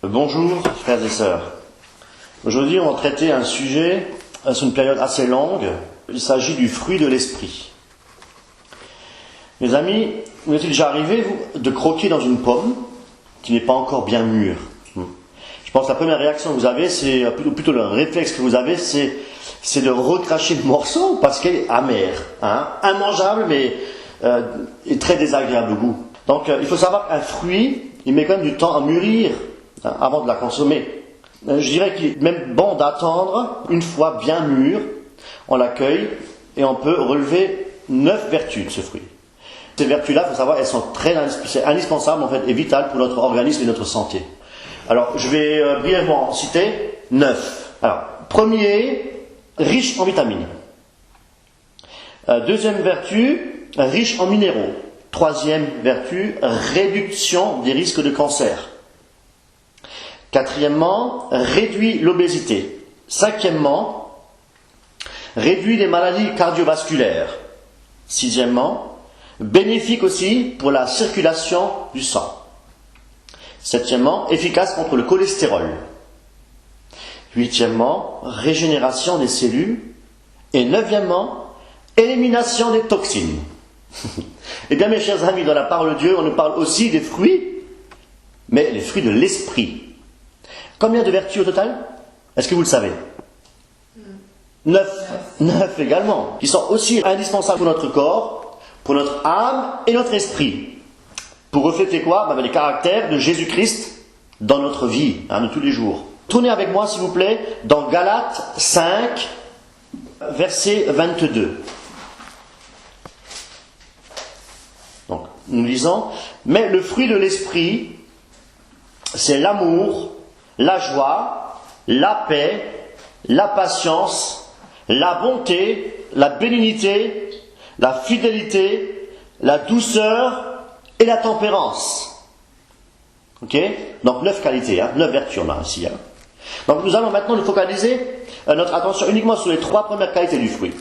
Bonjour frères et sœurs. Aujourd'hui on va traiter un sujet sur une période assez longue. Il s'agit du fruit de l'esprit. Mes amis, vous êtes déjà arrivé de croquer dans une pomme qui n'est pas encore bien mûre? Je pense que la première réaction que vous avez, c'est plutôt le réflexe que vous avez, c'est de recracher le morceau parce qu'elle est amère, immangeable mais et très désagréable au goût. Donc il faut savoir qu'un fruit, il met quand même du temps à mûrir avant de la consommer. Je dirais qu'il est même bon d'attendre, une fois bien mûr, on l'accueille et on peut relever 9 vertus de ce fruit. Ces vertus-là, il faut savoir, elles sont c'est indispensable en fait, et vitales pour notre organisme et notre santé. Alors, je vais brièvement en citer 9. Alors, premier, riche en vitamines. Deuxième vertu, riche en minéraux. Troisième vertu, réduction des risques de cancer. Quatrièmement, réduit l'obésité. Cinquièmement, réduit les maladies cardiovasculaires. Sixièmement, bénéfique aussi pour la circulation du sang. Septièmement, efficace contre le cholestérol. Huitièmement, régénération des cellules. Et neuvièmement, élimination des toxines. Eh bien mes chers amis, dans la parole de Dieu, on nous parle aussi des fruits, mais les fruits de l'esprit. Combien de vertus au total? Est-ce que vous le savez? 9 également, qui sont aussi indispensables pour notre corps, pour notre âme et notre esprit. Pour refléter quoi? Les caractères de Jésus-Christ dans notre vie, de tous les jours. Tournez avec moi, s'il vous plaît, dans Galates 5, verset 22. Donc, nous lisons, mais le fruit de l'esprit, c'est l'amour, la joie, la paix, la patience, la bonté, la bénignité, la fidélité, la douceur et la tempérance. Ok? Donc 9 qualités, 9 vertus on a ici. Donc nous allons maintenant nous focaliser notre attention uniquement sur les 3 premières qualités du fruit.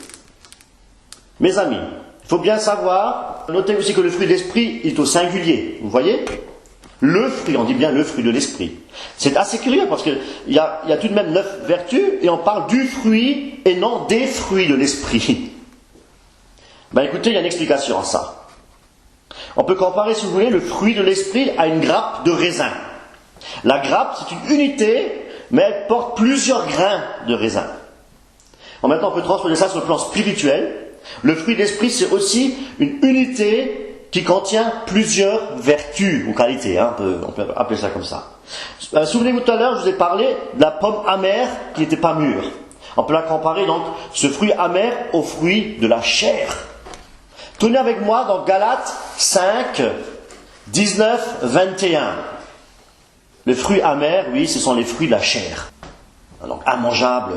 Mes amis, il faut bien savoir, notez aussi que le fruit d'esprit est au singulier. Vous voyez? Le fruit, on dit bien le fruit de l'esprit. C'est assez curieux parce qu'il y a tout de même 9 vertus et on parle du fruit et non des fruits de l'esprit. Écoutez, il y a une explication à ça. On peut comparer, si vous voulez, le fruit de l'esprit à une grappe de raisin. La grappe, c'est une unité, mais elle porte plusieurs grains de raisin. Maintenant, on peut transposer ça sur le plan spirituel. Le fruit d'esprit, c'est aussi une unité qui contient plusieurs vertus ou qualités, on peut appeler ça comme ça. Souvenez-vous tout à l'heure, je vous ai parlé de la pomme amère qui n'était pas mûre. On peut la comparer donc, ce fruit amer, au fruit de la chair. Tournez avec moi dans Galates 5, 19, 21. Le fruit amer, oui, ce sont les fruits de la chair. Donc immangeables,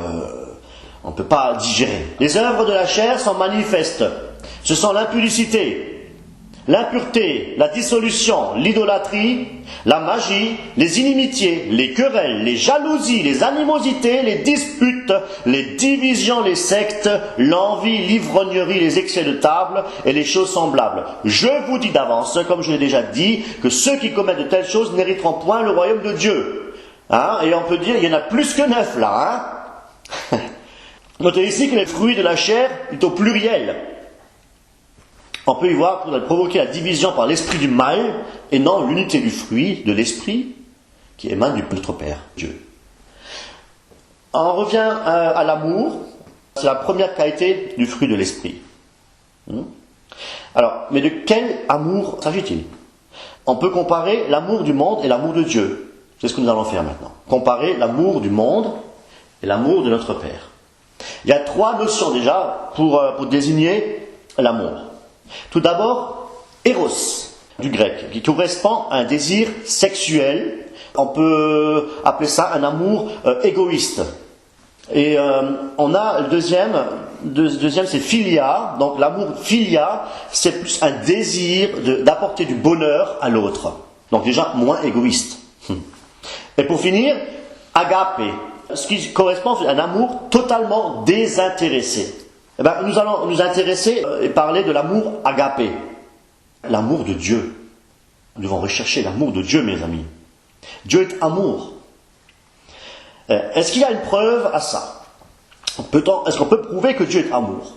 on ne peut pas digérer. Les œuvres de la chair sont manifestes. Ce sont l'impudicité, l'impureté, la dissolution, l'idolâtrie, la magie, les inimitiés, les querelles, les jalousies, les animosités, les disputes, les divisions, les sectes, l'envie, l'ivrognerie, les excès de table et les choses semblables. Je vous dis d'avance, comme je l'ai déjà dit, que ceux qui commettent de telles choses n'hériteront point le royaume de Dieu. Et on peut dire, il y en a plus que 9 là. Notez ici que les fruits de la chair est au pluriel. On peut y voir pour provoquer la division par l'esprit du mal et non l'unité du fruit de l'esprit qui émane de notre Père, Dieu. On revient à l'amour. C'est la première qualité du fruit de l'esprit. Alors, mais de quel amour s'agit-il? On peut comparer l'amour du monde et l'amour de Dieu. C'est ce que nous allons faire maintenant. Comparer l'amour du monde et l'amour de notre Père. Il y a 3 notions déjà pour désigner l'amour. Tout d'abord, éros, du grec, qui correspond à un désir sexuel. On peut appeler ça un amour égoïste. Et on a le deuxième c'est philia. Donc l'amour philia, c'est plus un désir d'apporter du bonheur à l'autre. Donc déjà moins égoïste. Et pour finir, agapé, ce qui correspond à un amour totalement désintéressé. Nous allons nous intéresser et parler de l'amour agapé, l'amour de Dieu. Nous devons rechercher l'amour de Dieu, mes amis. Dieu est amour. Est-ce qu'il y a une preuve à ça? Est-ce qu'on peut prouver que Dieu est amour?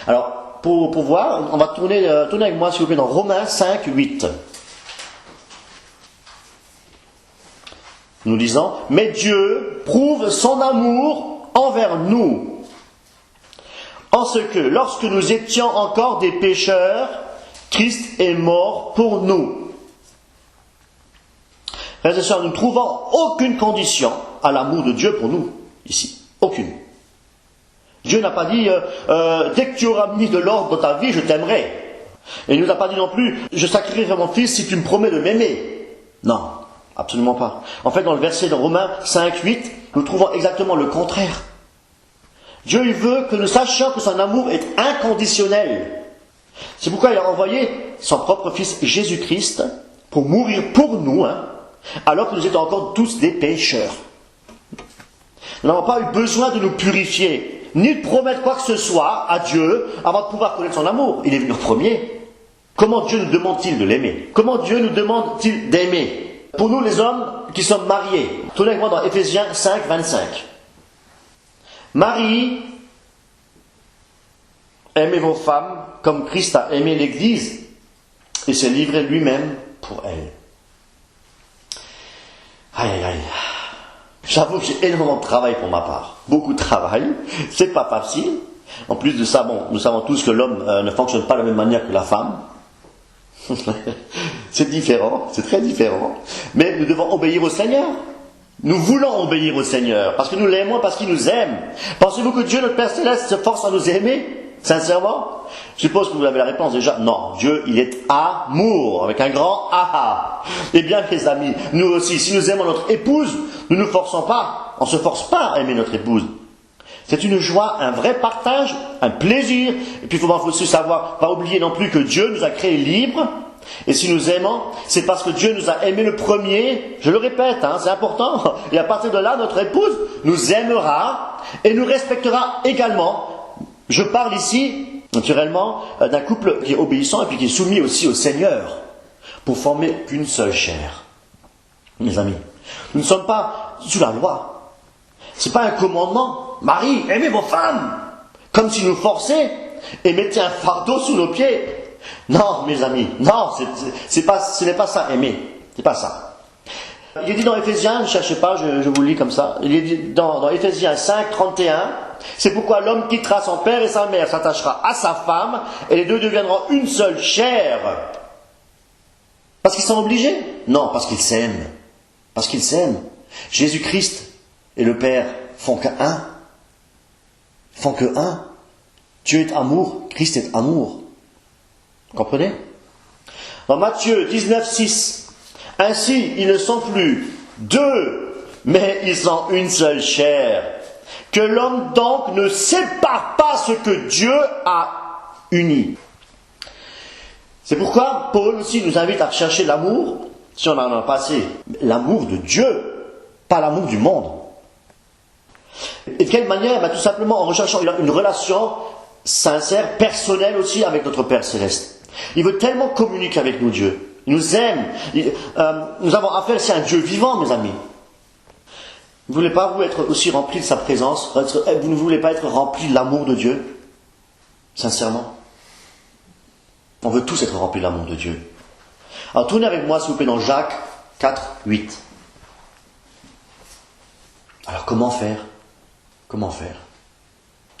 Alors, pour voir, on va tourner avec moi, s'il vous plaît, dans Romains 5, 8. Nous lisons, « Mais Dieu prouve son amour envers nous, en ce que, lorsque nous étions encore des pécheurs, Christ est mort pour nous. » Frères et sœurs, nous ne trouvons aucune condition à l'amour de Dieu pour nous, ici. Aucune. Dieu n'a pas dit, dès que tu auras mis de l'ordre dans ta vie, je t'aimerai. Et il ne nous a pas dit non plus, je sacrifierai mon fils si tu me promets de m'aimer. Non, absolument pas. En fait, dans le verset de Romains 5, 8, nous trouvons exactement le contraire. Dieu, il veut que nous sachions que son amour est inconditionnel. C'est pourquoi il a envoyé son propre fils Jésus-Christ pour mourir pour nous, alors que nous étions encore tous des pécheurs. Nous n'avons pas eu besoin de nous purifier, ni de promettre quoi que ce soit à Dieu avant de pouvoir connaître son amour. Il est venu en premier. Comment Dieu nous demande-t-il de l'aimer? Comment Dieu nous demande-t-il d'aimer? Pour nous, les hommes qui sommes mariés, tournez avec moi dans Éphésiens 5, 25. Marie, aimez vos femmes comme Christ a aimé l'Église et s'est livré lui-même pour elle. Aïe, aïe, aïe. J'avoue que j'ai énormément de travail pour ma part. Beaucoup de travail. C'est pas facile. En plus de ça, nous savons tous que l'homme ne fonctionne pas de la même manière que la femme. C'est différent, c'est très différent. Mais nous devons obéir au Seigneur. Nous voulons obéir au Seigneur parce que nous l'aimons, parce qu'il nous aime. Pensez-vous que Dieu, notre Père Céleste, se force à nous aimer? Sincèrement? Je suppose que vous avez la réponse déjà. Non, Dieu, il est amour, avec un grand aha. Eh bien, mes amis, nous aussi, si nous aimons notre épouse, nous ne nous forçons pas. On ne se force pas à aimer notre épouse. C'est une joie, un vrai partage, un plaisir. Et puis il faut aussi savoir, pas oublier non plus que Dieu nous a créés libres. Et si nous aimons, c'est parce que Dieu nous a aimés le premier. Je le répète, c'est important. Et à partir de là, notre épouse nous aimera et nous respectera également. Je parle ici, naturellement, d'un couple qui est obéissant et puis qui est soumis aussi au Seigneur pour former qu'une seule chair. Mes amis, nous ne sommes pas sous la loi. Ce n'est pas un commandement. Marie, aimez vos femmes, comme si nous forçaient et mettiez un fardeau sous nos pieds. Non, mes amis, non, ce n'est pas ça, aimer. C'est pas ça. Il est dit dans Éphésiens, ne cherchez pas, je vous le lis comme ça. Il est dit dans Éphésiens 5, 31, c'est pourquoi l'homme quittera son père et sa mère, s'attachera à sa femme, et les deux deviendront une seule chair. Parce qu'ils sont obligés? Non, parce qu'ils s'aiment. Parce qu'ils s'aiment. Jésus-Christ et le Père font qu'un. Font que un. Dieu est amour, Christ est amour. Vous comprenez? Dans Matthieu 19, 6, ainsi ils ne sont plus deux, mais ils sont une seule chair. Que l'homme donc ne sépare pas ce que Dieu a uni. C'est pourquoi Paul aussi nous invite à rechercher l'amour, si on en a passé, l'amour de Dieu, pas l'amour du monde. Et de quelle manière? Tout simplement en recherchant une relation sincère, personnelle aussi avec notre Père Céleste. Il veut tellement communiquer avec nous, Dieu. Il nous aime. Nous avons affaire ici à un Dieu vivant, mes amis. Vous ne voulez pas, vous, être aussi remplis de sa présence? Vous ne voulez pas être remplis de l'amour de Dieu? Sincèrement? On veut tous être remplis de l'amour de Dieu. Alors tournez avec moi, s'il vous plaît, dans Jacques 4, 8. Alors comment faire? Comment faire?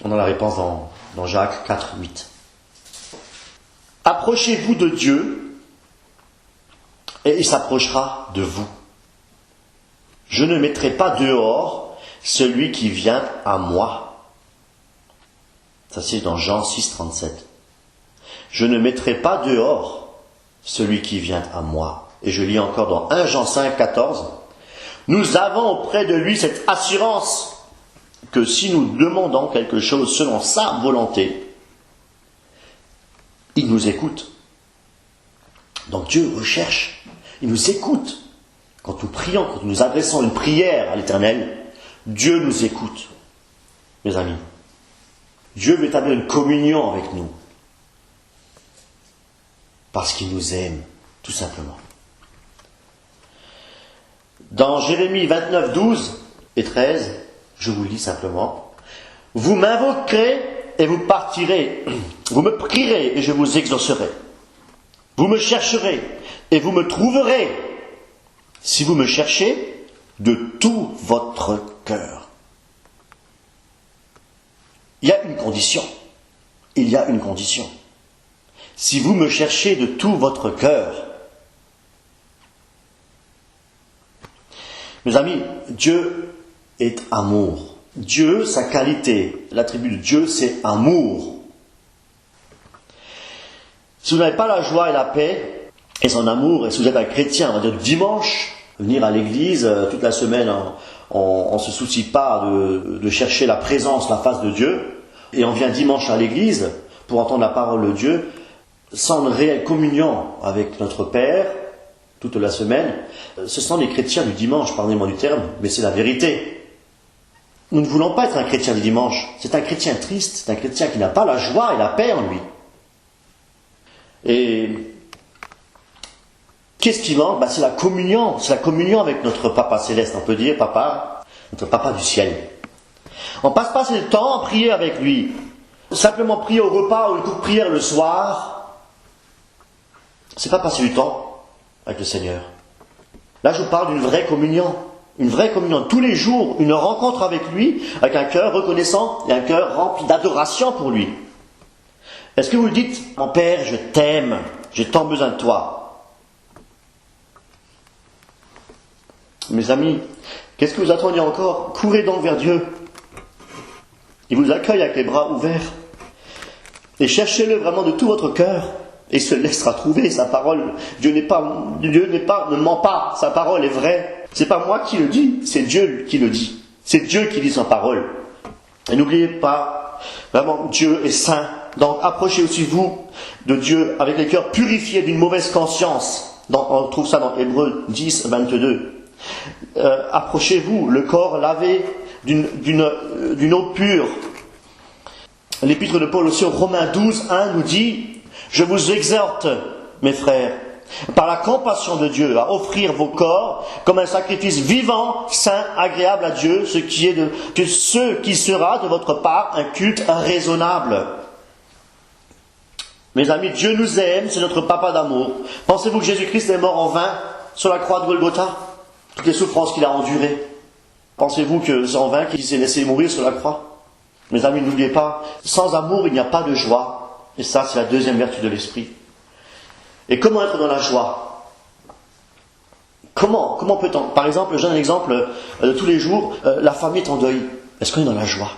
On a la réponse dans Jacques 4, 8. Approchez-vous de Dieu et il s'approchera de vous. Je ne mettrai pas dehors celui qui vient à moi. Ça c'est dans Jean 6, 37. Je ne mettrai pas dehors celui qui vient à moi. Et je lis encore dans 1 Jean 5, 14. Nous avons auprès de lui cette assurance que si nous demandons quelque chose selon sa volonté, il nous écoute. Donc Dieu recherche, il nous écoute. Quand nous prions, quand nous adressons une prière à l'Éternel, Dieu nous écoute. Mes amis, Dieu veut établir une communion avec nous. Parce qu'il nous aime, tout simplement. Dans Jérémie 29, 12 et 13, je vous le lis simplement. Vous m'invoquerez et vous partirez. Vous me prierez et je vous exaucerai. Vous me chercherez et vous me trouverez si vous me cherchez de tout votre cœur. Il y a une condition. Il y a une condition. Si vous me cherchez de tout votre cœur. Mes amis, Dieu est amour. Dieu, sa qualité, l'attribut de Dieu, c'est amour. Si vous n'avez pas la joie et la paix et son amour, et si vous êtes un chrétien, on va dire dimanche, venir à l'église toute la semaine, on ne se soucie pas de chercher la présence, la face de Dieu, et on vient dimanche à l'église pour entendre la parole de Dieu, sans une réelle communion avec notre Père, toute la semaine, ce sont les chrétiens du dimanche, pardonnez-moi du terme, mais c'est la vérité. Nous ne voulons pas être un chrétien du dimanche. C'est un chrétien triste, c'est un chrétien qui n'a pas la joie et la paix en lui. Et qu'est-ce qui manque ? C'est la communion avec notre Papa Céleste, on peut dire, Papa, notre Papa du ciel. On passe pas assez de temps à prier avec lui. Simplement prier au repas ou le coup de prière le soir, c'est pas passer du temps avec le Seigneur. Là, je vous parle d'une vraie communion. Une vraie communion. Tous les jours, une rencontre avec lui, avec un cœur reconnaissant et un cœur rempli d'adoration pour lui. Est-ce que vous le dites ? Mon Père, je t'aime, j'ai tant besoin de toi. Mes amis, qu'est-ce que vous attendiez encore ? Courez donc vers Dieu. Il vous accueille avec les bras ouverts. Et cherchez-le vraiment de tout votre cœur. Et se laissera trouver sa parole. Dieu ne ment pas. Sa parole est vraie. C'est pas moi qui le dis, c'est Dieu qui le dit. C'est Dieu qui dit sa parole. Et n'oubliez pas, vraiment, Dieu est saint. Donc approchez aussi vous de Dieu avec les cœurs purifiés d'une mauvaise conscience. On trouve ça dans Hébreux 10, 22. Approchez-vous, le corps lavé d'une eau pure. L'épître de Paul aussi, Romains 12, 1 nous dit: je vous exhorte, mes frères, par la compassion de Dieu, à offrir vos corps comme un sacrifice vivant, saint, agréable à Dieu, ce qui sera de votre part un culte raisonnable. Mes amis, Dieu nous aime, c'est notre papa d'amour. Pensez-vous que Jésus-Christ est mort en vain sur la croix de Golgotha ? Toutes les souffrances qu'il a endurées. Pensez-vous que c'est en vain qu'il s'est laissé mourir sur la croix ? Mes amis, n'oubliez pas, sans amour, il n'y a pas de joie. Et ça, c'est la deuxième vertu de l'esprit. Et comment être dans la joie ? Comment peut-on ? Par exemple, je donne un exemple de tous les jours, la famille est en deuil. Est-ce qu'on est dans la joie ?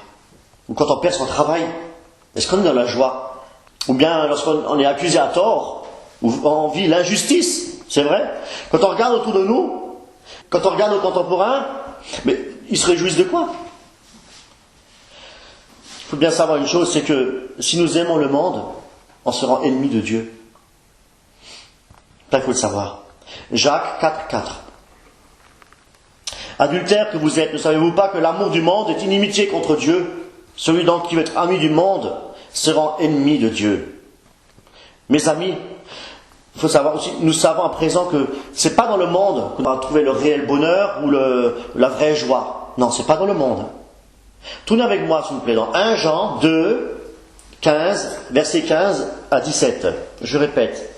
Ou quand on perd son travail, est-ce qu'on est dans la joie ? Ou bien lorsqu'on est accusé à tort, ou on vit l'injustice, c'est vrai ? Quand on regarde autour de nous, quand on regarde nos contemporains, mais ils se réjouissent de quoi ? Il faut bien savoir une chose, c'est que si nous aimons le monde, on se rend ennemi de Dieu. Ça, il faut le savoir. Jacques 4, 4. Adultères que vous êtes, ne savez-vous pas que l'amour du monde est inimitié contre Dieu ? Celui donc qui veut être ami du monde se rend ennemi de Dieu. Mes amis, il faut savoir aussi, nous savons à présent que c'est pas dans le monde qu'on va trouver le réel bonheur ou la vraie joie. Non, c'est pas dans le monde. Tournez avec moi, s'il vous plaît, dans 1 Jean 2, 15, versets 15 à 17. Je répète.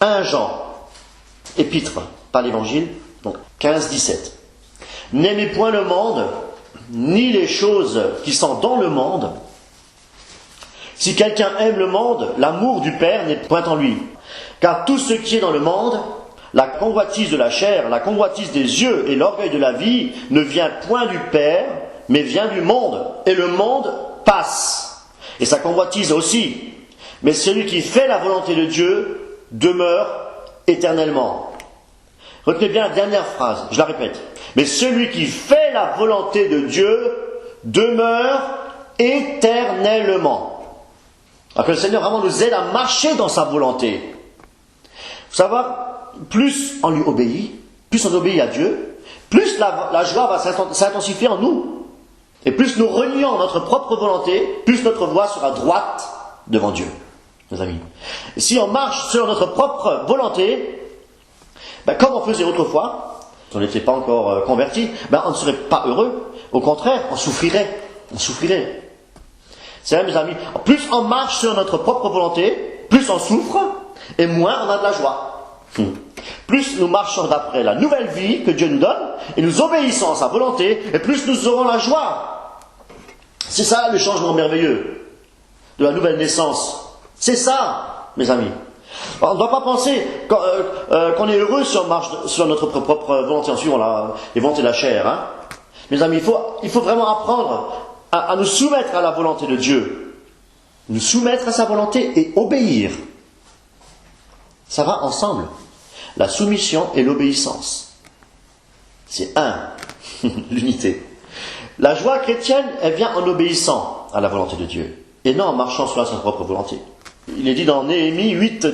1 Jean, épître, pas l'évangile, donc 15, 17. N'aimez point le monde, ni les choses qui sont dans le monde. Si quelqu'un aime le monde, l'amour du Père n'est point en lui. Car tout ce qui est dans le monde, la convoitise de la chair, la convoitise des yeux et l'orgueil de la vie, ne vient point du Père, mais vient du monde. Et le monde passe. Et sa convoitise aussi. Mais celui qui fait la volonté de Dieu demeure éternellement. Retenez bien la dernière phrase, je la répète. Mais celui qui fait la volonté de Dieu demeure éternellement. Alors que le Seigneur vraiment nous aide à marcher dans sa volonté. Vous savez, plus on lui obéit, plus on obéit à Dieu, plus la joie va s'intensifier en nous. Et plus nous renions notre propre volonté, plus notre voie sera droite devant Dieu, mes amis. Et si on marche sur notre propre volonté, comme on faisait autrefois, si on n'était pas encore converti, on ne serait pas heureux. Au contraire, on souffrirait. On souffrirait. C'est vrai, mes amis, plus on marche sur notre propre volonté, plus on souffre, et moins on a de la joie. Plus nous marchons d'après la nouvelle vie que Dieu nous donne, et nous obéissons à sa volonté, et plus nous aurons la joie. C'est ça le changement merveilleux de la nouvelle naissance. C'est ça, mes amis. On ne doit pas penser qu'on est heureux si on marche sur notre propre volonté, en suivant les volontés de la chair. Hein. Mes amis, il faut vraiment apprendre à nous soumettre à la volonté de Dieu. Nous soumettre à sa volonté et obéir. Ça va ensemble. La soumission et l'obéissance. C'est l'unité. La joie chrétienne, elle vient en obéissant à la volonté de Dieu, et non en marchant sur sa propre volonté. Il est dit dans Néhémie 8,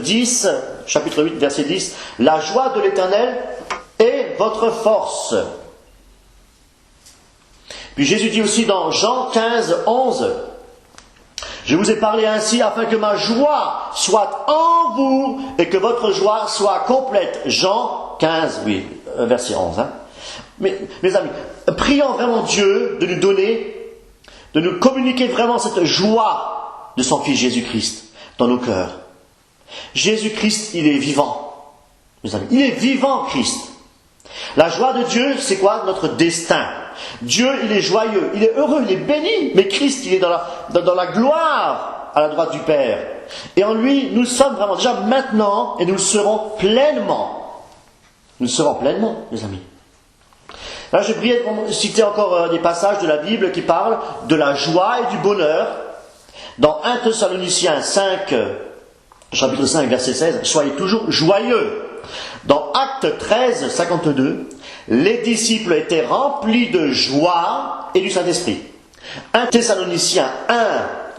chapitre 8, verset 10, « La joie de l'Éternel est votre force. » Puis Jésus dit aussi dans Jean 15, 11, « Je vous ai parlé ainsi afin que ma joie soit en vous et que votre joie soit complète. » Jean 15, verset 11. Hein. Mais, mes amis, prions vraiment Dieu de nous donner, de nous communiquer vraiment cette joie de son Fils Jésus-Christ dans nos cœurs. Jésus-Christ, il est vivant. Mes amis, il est vivant, Christ. La joie de Dieu, c'est quoi? Notre destin. Dieu, il est joyeux, il est heureux, il est béni. Mais Christ, il est dans la gloire à la droite du Père. Et en lui, nous sommes vraiment déjà maintenant, et nous le serons pleinement. Nous le serons pleinement, mes amis. Là, je voudrais citer encore des passages de la Bible qui parlent de la joie et du bonheur. Dans 1 Thessaloniciens 5, chapitre 5, verset 16, « Soyez toujours joyeux ». Dans Actes 13, 52, les disciples étaient remplis de joie et du Saint-Esprit. 1 Thessaloniciens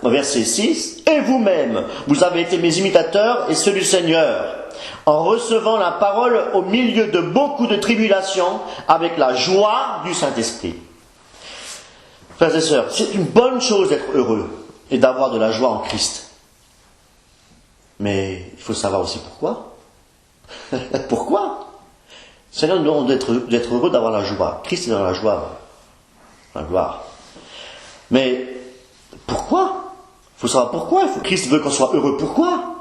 1, verset 6, « Et vous-même, vous avez été mes imitateurs et ceux du Seigneur, en recevant la parole au milieu de beaucoup de tribulations, avec la joie du Saint-Esprit. » Frères et sœurs, c'est une bonne chose d'être heureux et d'avoir de la joie en Christ. Mais il faut savoir aussi pourquoi. Pourquoi? Seigneur nous demande d'être heureux, d'avoir la joie. Christ est dans la joie, la gloire. Mais pourquoi? Il faut savoir pourquoi. Christ veut qu'on soit heureux. Pourquoi?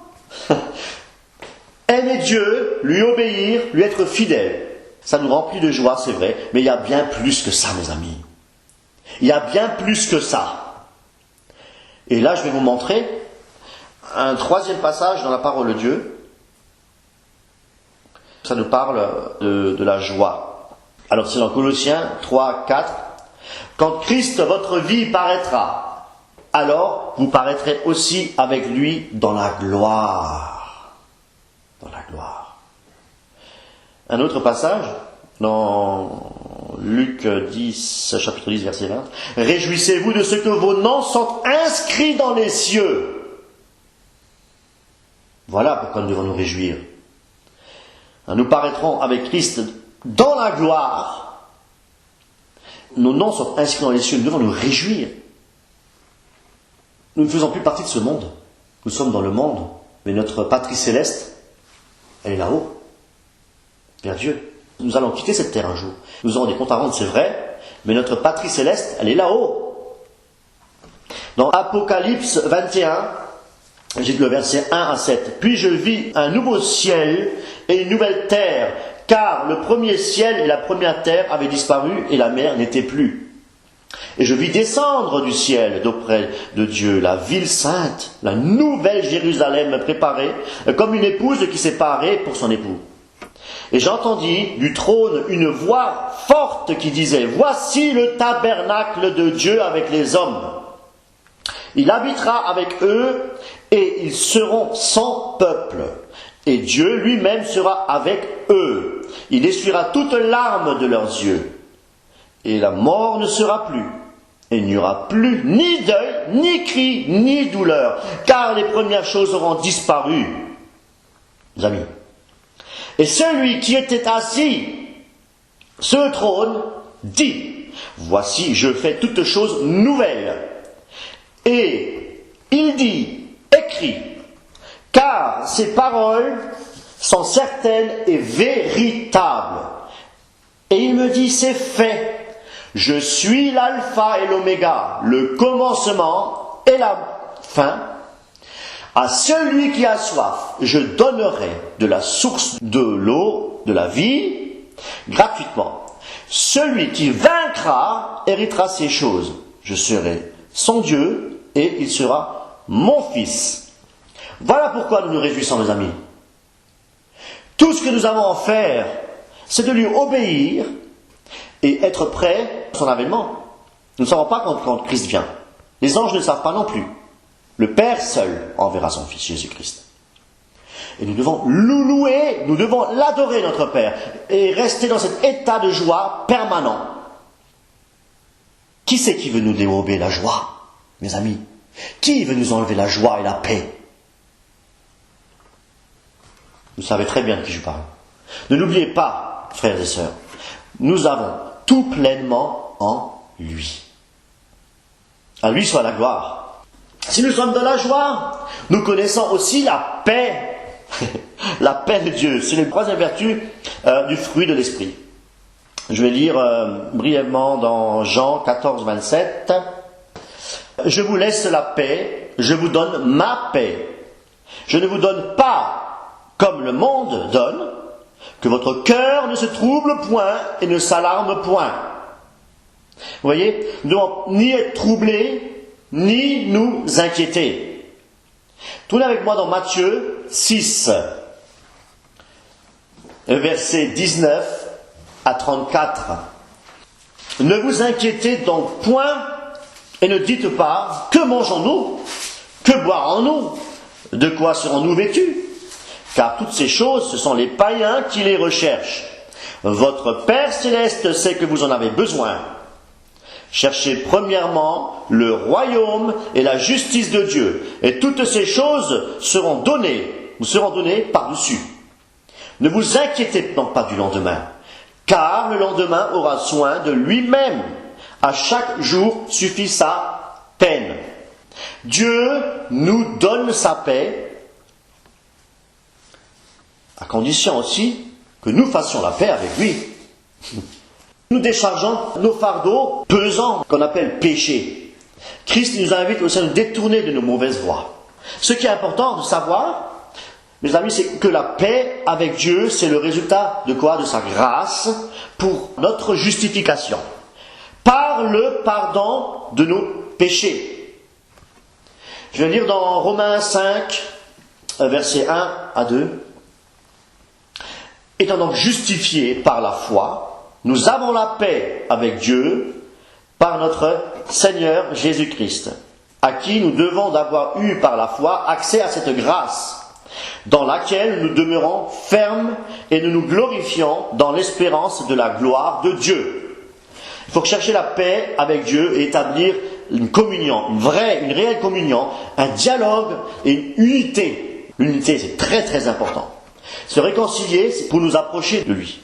Aimer Dieu, lui obéir, lui être fidèle. Ça nous remplit de joie, c'est vrai, mais il y a bien plus que ça, mes amis. Il y a bien plus que ça. Et là, je vais vous montrer un troisième passage dans la parole de Dieu. Ça nous parle de la joie. Alors, c'est dans Colossiens 3, 4. « Quand Christ, votre vie, paraîtra, alors vous paraîtrez aussi avec lui dans la gloire. » Dans la gloire. Un autre passage, dans Luc 10, chapitre 10, verset 20. « Réjouissez-vous de ce que vos noms sont inscrits dans les cieux. » Voilà pourquoi nous devons nous réjouir. Nous paraîtrons avec Christ dans la gloire. Nos noms sont inscrits dans les cieux. Nous devons nous réjouir. Nous ne faisons plus partie de ce monde. Nous sommes dans le monde. Mais notre patrie céleste, elle est là-haut. Vers Dieu. Nous allons quitter cette terre un jour. Nous aurons des comptes à rendre, c'est vrai. Mais notre patrie céleste, elle est là-haut. Dans Apocalypse 21, j'ai le verset 1 à 7. « Puis je vis un nouveau ciel et une nouvelle terre, car le premier ciel et la première terre avaient disparu et la mer n'était plus. Et je vis descendre du ciel d'auprès de Dieu la ville sainte, la nouvelle Jérusalem préparée, comme une épouse qui s'est parée pour son époux. Et j'entendis du trône une voix forte qui disait « Voici le tabernacle de Dieu avec les hommes. Il habitera avec eux et ils seront son peuple. Et Dieu lui-même sera avec eux. Il essuiera toute larme de leurs yeux. Et la mort ne sera plus. Et il n'y aura plus ni deuil, ni cri, ni douleur. Car les premières choses auront disparu. » Mes amis. Et celui qui était assis sur le trône dit « Voici, je fais toutes choses nouvelles. » Et il dit « Écris, car ces paroles sont certaines et véritables. Et il me dit, c'est fait. Je suis l'alpha et l'oméga, le commencement et la fin. À celui qui a soif, je donnerai de la source de l'eau, de la vie, gratuitement. Celui qui vaincra héritera ces choses. Je serai son Dieu et il sera mon fils. Voilà pourquoi nous nous réjouissons, mes amis. Tout ce que nous avons à faire, c'est de lui obéir et être prêt à son avènement. Nous ne savons pas quand Christ vient. Les anges ne le savent pas non plus. Le Père seul enverra son Fils, Jésus-Christ. Et nous devons le louer, nous devons l'adorer, notre Père, et rester dans cet état de joie permanent. Qui c'est qui veut nous dérober la joie, mes amis? Qui veut nous enlever la joie et la paix? Vous savez très bien de qui je parle. Ne l'oubliez pas, frères et sœurs, nous avons tout pleinement en lui. À lui soit la gloire. Si nous sommes dans la joie, nous connaissons aussi la paix. La paix de Dieu. C'est la troisième vertu du fruit de l'esprit. Je vais lire brièvement dans Jean 14, 27. Je vous laisse la paix, je vous donne ma paix. Je ne vous donne pas comme le monde donne, que votre cœur ne se trouble point et ne s'alarme point. Vous voyez, nous ne devons ni être troublés, ni nous inquiéter. Tournez avec moi dans Matthieu 6, versets 19 à 34. Ne vous inquiétez donc point et ne dites pas, que mangeons-nous? Que boirons-nous? De quoi serons-nous vêtus? Car toutes ces choses, ce sont les païens qui les recherchent. Votre Père céleste sait que vous en avez besoin. Cherchez premièrement le royaume et la justice de Dieu, et toutes ces choses vous seront données par-dessus. Ne vous inquiétez donc pas du lendemain, car le lendemain aura soin de lui-même. À chaque jour suffit sa peine. Dieu nous donne sa paix, à condition aussi que nous fassions la paix avec lui. Nous déchargeons nos fardeaux pesants qu'on appelle péché. Christ nous invite aussi à nous détourner de nos mauvaises voies. Ce qui est important de savoir, mes amis, c'est que la paix avec Dieu, c'est le résultat de quoi? De sa grâce pour notre justification. Par le pardon de nos péchés. Je vais lire dans Romains 5, versets 1 à 2. Étant donc justifiés par la foi, nous avons la paix avec Dieu par notre Seigneur Jésus-Christ, à qui nous devons d'avoir eu par la foi accès à cette grâce, dans laquelle nous demeurons fermes et nous nous glorifions dans l'espérance de la gloire de Dieu. Il faut chercher la paix avec Dieu et établir une communion, une réelle communion, un dialogue et une unité. L'unité, c'est très très important. Se réconcilier, c'est pour nous approcher de lui.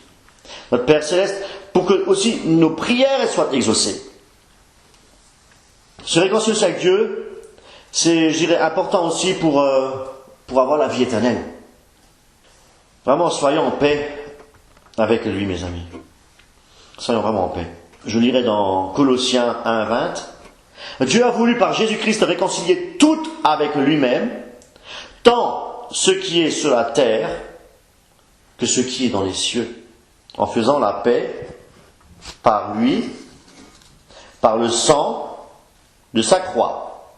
Notre Père Céleste, pour que aussi nos prières soient exaucées. Se réconcilier avec Dieu, c'est, je dirais, important aussi pour avoir la vie éternelle. Vraiment, soyons en paix avec lui, mes amis. Soyons vraiment en paix. Je lirai dans Colossiens 1, 20. Dieu a voulu par Jésus-Christ réconcilier tout avec lui-même, tant ce qui est sur la terre que ce qui est dans les cieux, en faisant la paix par lui, par le sang de sa croix.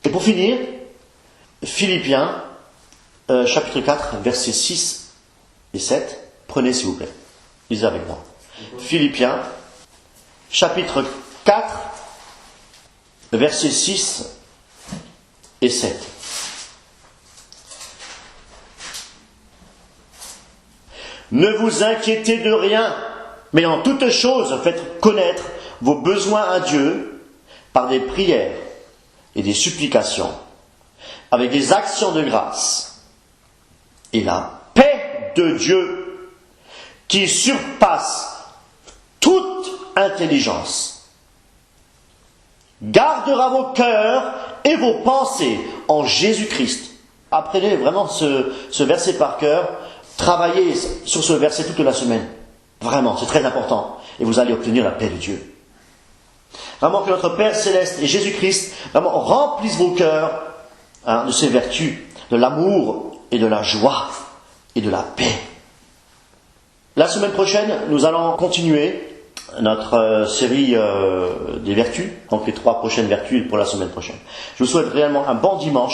Et pour finir, Philippiens, chapitre 4, versets 6 et 7. Prenez s'il vous plaît. Lisez avec moi. Philippiens, chapitre 4, versets 6 et 7. Ne vous inquiétez de rien, mais en toutes choses, faites connaître vos besoins à Dieu par des prières et des supplications, avec des actions de grâce. Et la paix de Dieu, qui surpasse toute intelligence, gardera vos cœurs et vos pensées en Jésus-Christ. Apprenez vraiment ce verset par cœur. Travaillez sur ce verset toute la semaine. Vraiment, c'est très important. Et vous allez obtenir la paix de Dieu. Vraiment que notre Père Céleste et Jésus-Christ vraiment remplissent vos cœurs de ces vertus, de l'amour et de la joie et de la paix. La semaine prochaine, nous allons continuer notre série des vertus, donc les 3 prochaines vertus pour la semaine prochaine. Je vous souhaite réellement un bon dimanche.